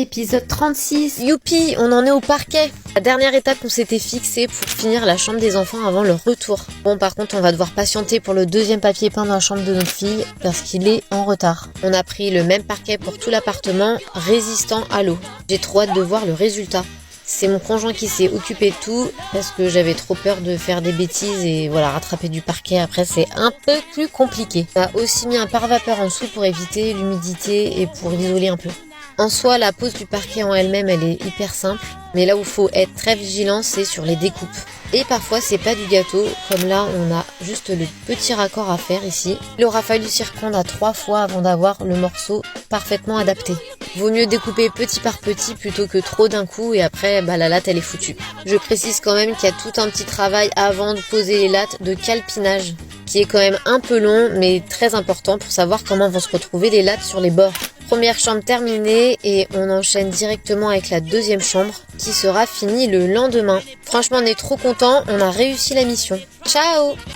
Épisode 36. Youpi, on en est au parquet. La dernière étape qu'on s'était fixée pour finir la chambre des enfants avant leur retour. Bon, par contre, on va devoir patienter pour le deuxième papier peint dans la chambre de notre fille parce qu'il est en retard. On a pris le même parquet pour tout l'appartement, résistant à l'eau. J'ai trop hâte de voir le résultat. C'est mon conjoint qui s'est occupé de tout parce que j'avais trop peur de faire des bêtises et voilà, rattraper du parquet après c'est un peu plus compliqué. On a aussi mis un pare-vapeur en dessous pour éviter l'humidité et pour isoler un peu. En soi, la pose du parquet en elle-même, elle est hyper simple. Mais là où il faut être très vigilant, c'est sur les découpes. Et parfois, c'est pas du gâteau. Comme là, on a juste le petit raccord à faire ici. Il aura fallu s'y reprendre à 3 fois avant d'avoir le morceau parfaitement adapté. Vaut mieux découper petit par petit plutôt que trop d'un coup et après, la latte, elle est foutue. Je précise quand même qu'il y a tout un petit travail avant de poser les lattes de calpinage, qui est quand même un peu long, mais très important pour savoir comment vont se retrouver les lattes sur les bords. Première chambre terminée et on enchaîne directement avec la deuxième chambre qui sera finie le lendemain. Franchement, on est trop contents, on a réussi la mission. Ciao!